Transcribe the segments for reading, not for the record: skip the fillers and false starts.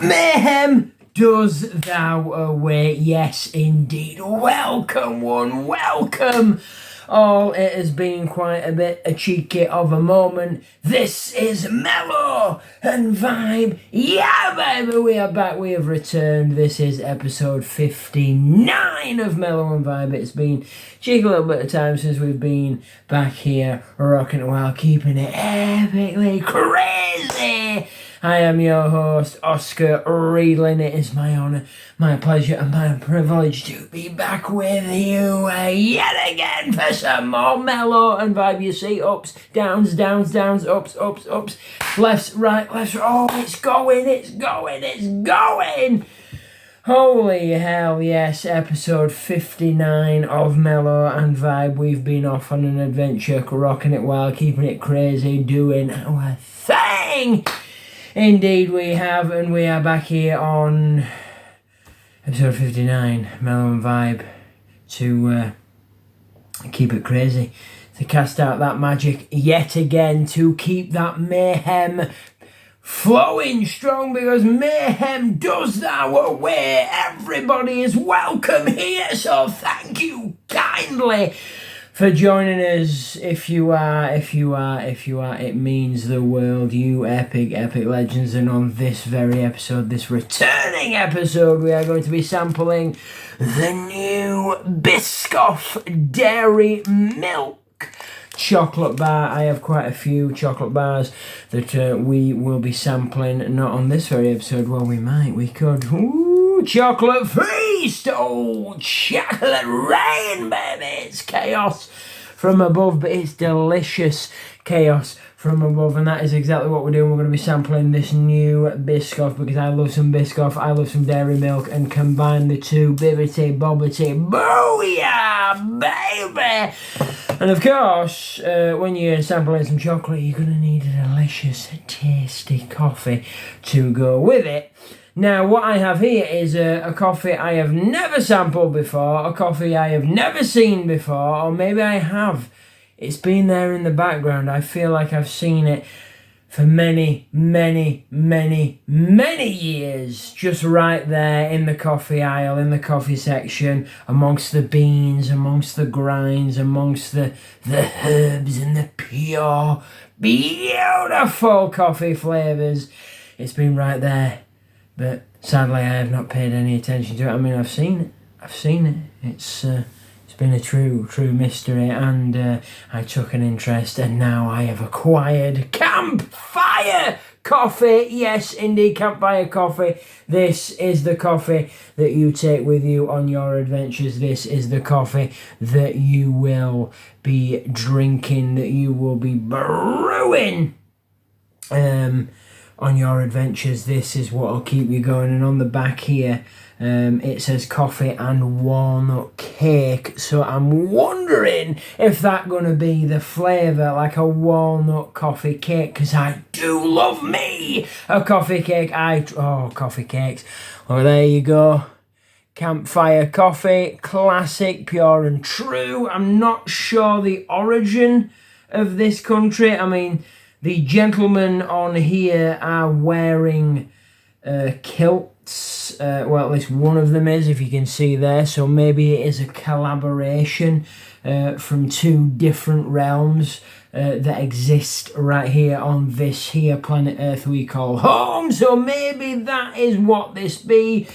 Mayhem does thou await. Yes, indeed. Welcome, one. Welcome. All, it has been quite a bit a cheeky of a moment. This is Mellow and Vibe. Yeah, baby, we are back. We have returned. This is episode 59 of Mellow and Vibe. It's been cheeky a little bit of time since we've been back here, rocking it while keeping it epically crazy. I am your host, Oscar Reedlin. It is my honour, my pleasure, and my privilege to be back with you yet again for some more Mellow and Vibe. You see, ups, downs, downs, downs, ups, ups, ups, lefts, right, lefts, oh, it's going, it's going, it's going! Holy hell, yes, episode 59 of Mellow and Vibe. We've been off on an adventure, rocking it while keeping it crazy, doing our thing! Indeed we have, and we are back here on episode 59, Mellow and Vibe, to keep it crazy, to cast out that magic yet again, to keep that mayhem flowing strong, because mayhem does our way. Everybody is welcome here, so thank you kindly for joining us. If you are, it means the world. You epic legends. And on this very episode, this returning episode, we are going to be sampling the new Biscoff Dairy Milk chocolate bar. I have quite a few chocolate bars that we will be sampling, not on this very episode. Well, we could. Ooh, chocolate feast! Oh, chocolate rain, baby! It's chaos from above, but it's delicious chaos from above, and that is exactly what we're doing. We're going to be sampling this new Biscoff, because I love some Biscoff, I love some dairy milk, and combine the two, bibbity bobbity, booyah, baby! And of course, when you're sampling some chocolate, you're going to need a delicious, tasty coffee to go with it. Now, what I have here is a coffee I have never sampled before, a coffee I have never seen before, or maybe I have. It's been there in the background. I feel like I've seen it for many, many, many, many years, just right there in the coffee aisle, in the coffee section, amongst the beans, amongst the grinds, amongst the herbs and the pure, beautiful coffee flavours. It's been right there, but sadly I have not paid any attention to it. I mean, I've seen it. It's been a true mystery, and I took an interest, and now I have acquired Campfire coffee. Yes, indeed, Campfire coffee. This is the coffee that you take with you on your adventures. This is the coffee that you will be drinking, that you will be brewing on your adventures. This is what will keep you going. And on the back here, it says coffee and walnut cake, so I'm wondering if that's going to be the flavour, like a walnut coffee cake, because I do love me a coffee cake. Coffee cakes. Well, there you go. Campfire coffee, classic, pure and true. I'm not sure the origin of this country. I mean, the gentlemen on here are wearing kilts. Well, at least one of them is, if you can see there. So maybe it is a collaboration from two different realms that exist right here on this here planet Earth we call home. So maybe that is what this be.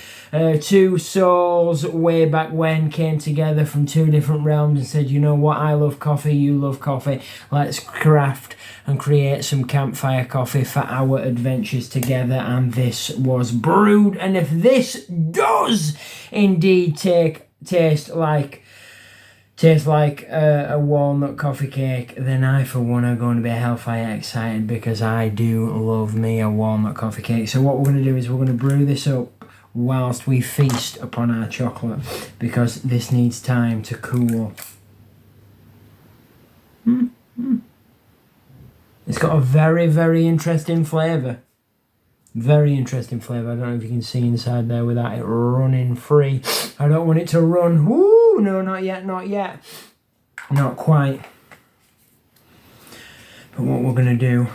Two souls way back when came together from two different realms and said, you know what, I love coffee, you love coffee, let's craft and create some campfire coffee for our adventures together. And this was brewed, and if this does indeed taste like a walnut coffee cake, then I for one are going to be hellfire excited, because I do love me a walnut coffee cake. So what we're going to do is we're going to brew this up whilst we feast upon our chocolate, because this needs time to cool. It's got a very, very interesting flavour. Very interesting flavour. I don't know if you can see inside there without it running free. I don't want it to run. Woo! No, not yet, not yet. Not quite. But what we're going to do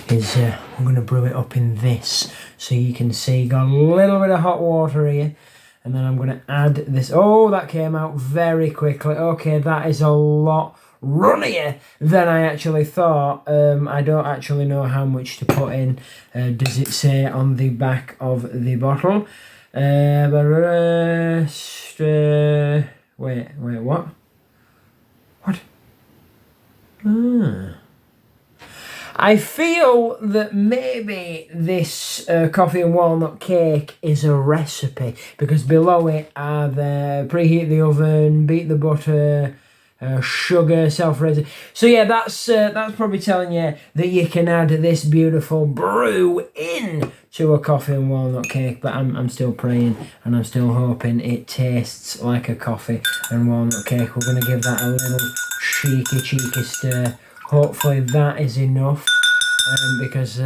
is I'm going to brew it up in this. So you can see, got a little bit of hot water here. And then I'm going to add this. Oh, that came out very quickly. Okay, that is a lot runnier than I actually thought. I don't actually know how much to put in. Does it say on the back of the bottle? Wait, what? What? I feel that maybe this coffee and walnut cake is a recipe, because below it are the preheat the oven, beat the butter, sugar, self-raising. So yeah, that's probably telling you that you can add this beautiful brew in to a coffee and walnut cake. But I'm still praying and I'm still hoping it tastes like a coffee and walnut cake. We're going to give that a little cheeky stir. Hopefully that is enough, because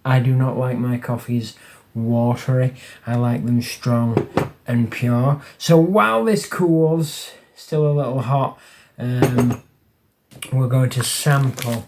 I do not like my coffees watery. I like them strong and pure. So while this cools, still a little hot, we're going to sample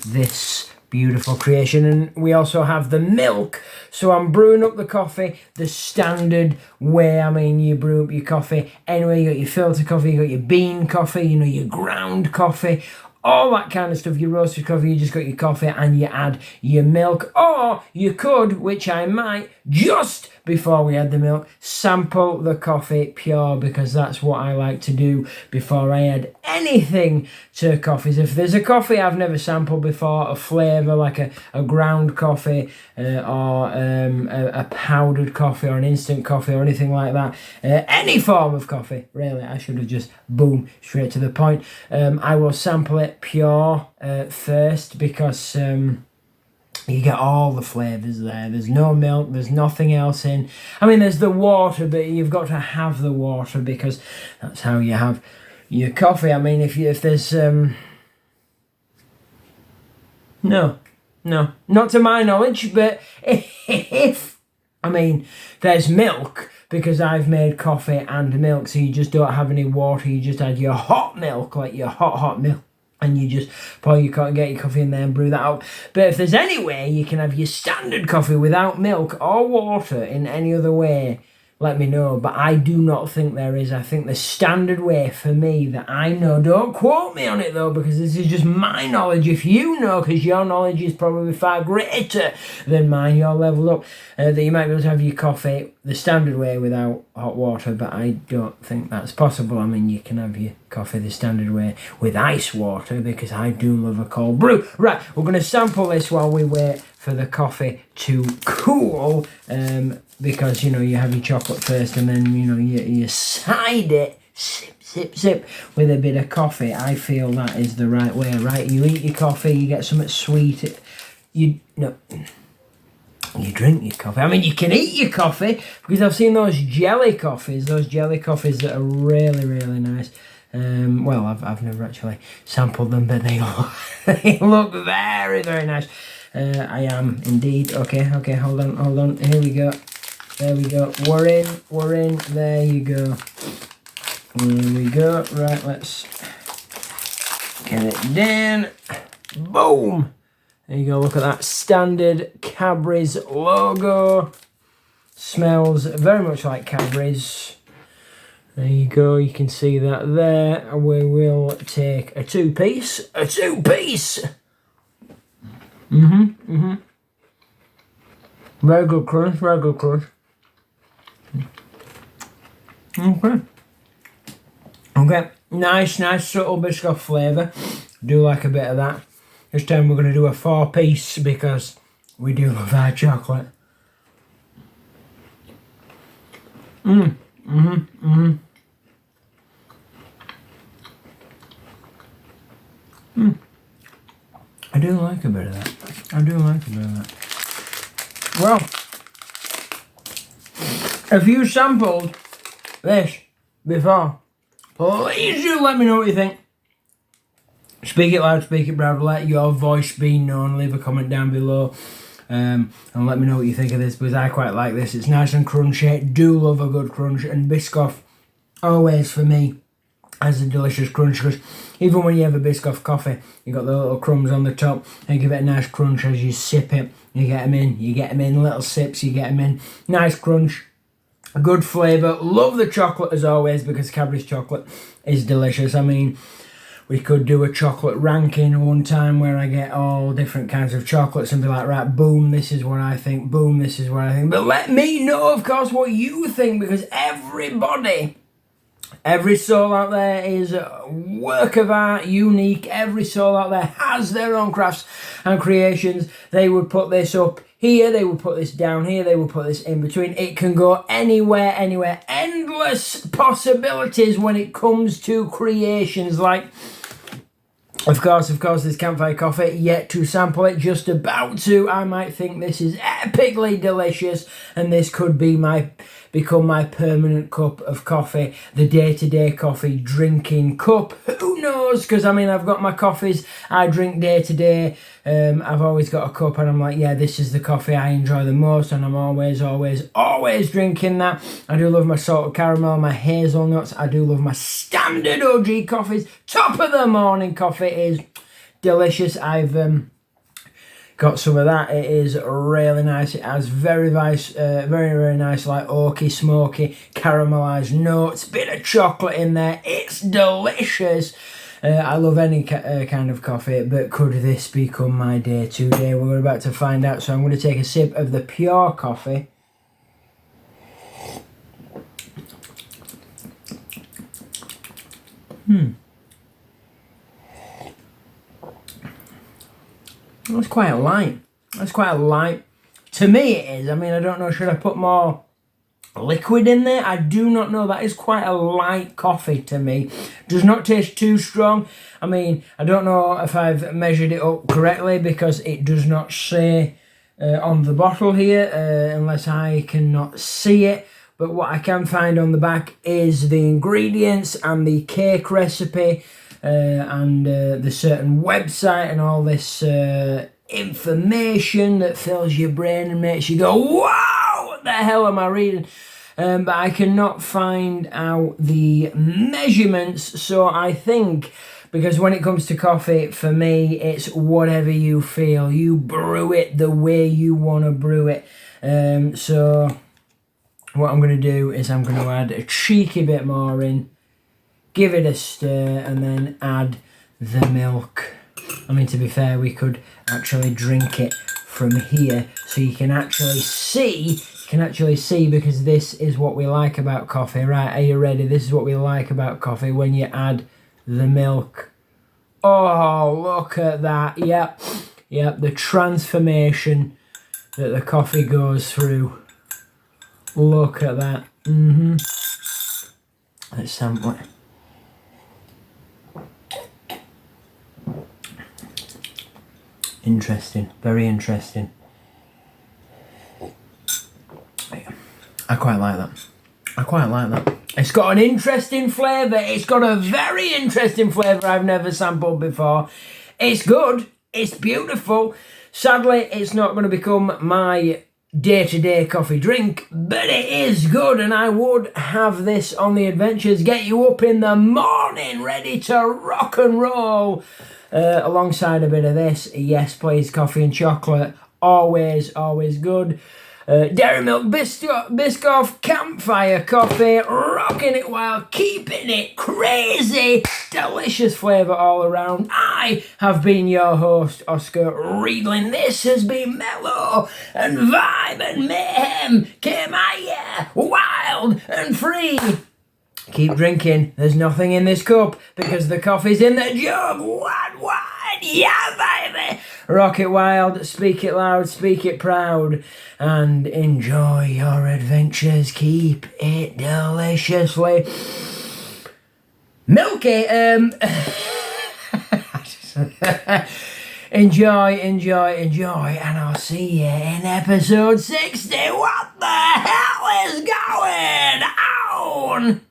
this beautiful creation. And we also have the milk. So I'm brewing up the coffee the standard way. I mean, you brew up your coffee anyway. You got your filter coffee, you got your bean coffee, you know, your ground coffee, all that kind of stuff. Your roasted coffee, you just got your coffee and you add your milk. Or you could, which I might, just before we add the milk, sample the coffee pure, because that's what I like to do before I add anything to coffees. If there's a coffee I've never sampled before, a flavour like a ground coffee or a powdered coffee or an instant coffee or anything like that, any form of coffee, really, I should have just boom, straight to the point. I will sample it pure first, because you get all the flavours there. There's no milk, there's nothing else in. I mean, there's the water, but you've got to have the water, because that's how you have your coffee. I mean, if there's no, not to my knowledge, but if I mean, there's milk, because I've made coffee and milk, so you just don't have any water. You just add your hot milk, like your hot milk, and you just pour your coffee, get your coffee in there and brew that out. But if there's any way you can have your standard coffee without milk or water in any other way, let me know. But I do not think there is. I think the standard way for me that I know, don't quote me on it though, because this is just my knowledge. If you know, because your knowledge is probably far greater than mine, you're leveled up, that you might be able to have your coffee the standard way without hot water. But I don't think that's possible. I mean, you can have your coffee the standard way with ice water, because I do love a cold brew. Right, we're going to sample this while we wait for the coffee to cool, because, you know, you have your chocolate first and then, you know, you side it, sip with a bit of coffee. I feel that is the right way, right? You eat your coffee, you get something sweet, you drink your coffee. I mean, you can eat your coffee, because I've seen those jelly coffees that are really, really nice. Well, I've never actually sampled them, but they look very, very nice. I am indeed. Okay, hold on. Here we go. There we go. We're in. There you go. Here we go. Right, let's get it down. Boom. There you go. Look at that standard Cadbury's logo. Smells very much like Cadbury's. There you go. You can see that there. We will take a two-piece. Very good crunch. Okay. Nice subtle biscoff flavour. Do like a bit of that. This time we're going to do a 4-piece, because we do love our chocolate. I do like a bit of that. Well, if you sampled this before, please do let me know what you think. Speak it loud, speak it proud, let your voice be known. Leave a comment down below, and let me know what you think of this, because I quite like this. It's nice and crunchy. Do love a good crunch, and biscoff always for me has a delicious crunch, because even when you have a biscoff coffee, you got the little crumbs on the top, and give it a nice crunch as you sip it. You get them in, little sips, you get them in. Nice crunch, good flavour. Love the chocolate as always, because Cadbury's chocolate is delicious. I mean, we could do a chocolate ranking one time where I get all different kinds of chocolates and be like, right, boom, this is what I think, boom, this is what I think. But let me know, of course, what you think, because every soul out there is a work of art, unique. Every soul out there has their own crafts and creations. They would put this up here, they would put this down here, they would put this in between. It can go anywhere. Endless possibilities when it comes to creations. Like, of course, there's Campfire coffee, yet to sample it, just about to. I might think this is epically delicious, and this could become my permanent cup of coffee, the day-to-day coffee drinking cup. Who knows? Because, I mean, I've got my coffees I drink day-to-day. I've always got a cup, and I'm like, yeah, this is the coffee I enjoy the most, and I'm always drinking that. I do love my salted caramel, my hazelnuts. I do love my standard OG coffees. Top of the morning coffee is delicious. I've got some of that. It is really nice. It has very nice, like oaky, smoky, caramelized notes. Bit of chocolate in there. It's delicious. I love any kind of coffee, but could this become my day today? We're about to find out. So I'm going to take a sip of the pure coffee. That's quite light. To me it is. I mean, I don't know, should I put more liquid in there? I do not know. That is quite a light coffee to me. Does not taste too strong. I mean, I don't know if I've measured it up correctly, because it does not say on the bottle here, unless I cannot see it. But what I can find on the back is the ingredients and the cake recipe, and the certain website and all this information that fills your brain and makes you go, wow, what the hell am I reading? But I cannot find out the measurements. So I think, because when it comes to coffee, for me, it's whatever you feel. You brew it the way you want to brew it. So what I'm going to do is I'm going to add a cheeky bit more in, give it a stir, and then add the milk. I mean, to be fair, we could actually drink it from here, so you can actually see, because this is what we like about coffee. Right, are you ready? This is what we like about coffee, when you add the milk. Oh, look at that. Yep, the transformation that the coffee goes through. Look at that. Let's sample it. Interesting, very interesting. I quite like that. It's got an interesting flavour. It's got a very interesting flavour I've never sampled before. It's good. It's beautiful. Sadly, it's not going to become my day-to-day coffee drink, but it is good, and I would have this on the adventures. Get you up in the morning, ready to rock and roll. Alongside a bit of this, yes please, coffee and chocolate, always good. Dairy milk biscoff, Campfire coffee, rocking it wild, keeping it crazy, delicious flavour all around. I have been your host, Oscar Riedling. This has been Mellow and Vibe and Mayhem. Came out here wild and free. Keep drinking. There's nothing in this cup, because the coffee's in the jug. Wide, yeah, baby. Rock it wild, speak it loud, speak it proud, and enjoy your adventures. Keep it deliciously milky. Enjoy, and I'll see you in episode 60. What the hell is going on?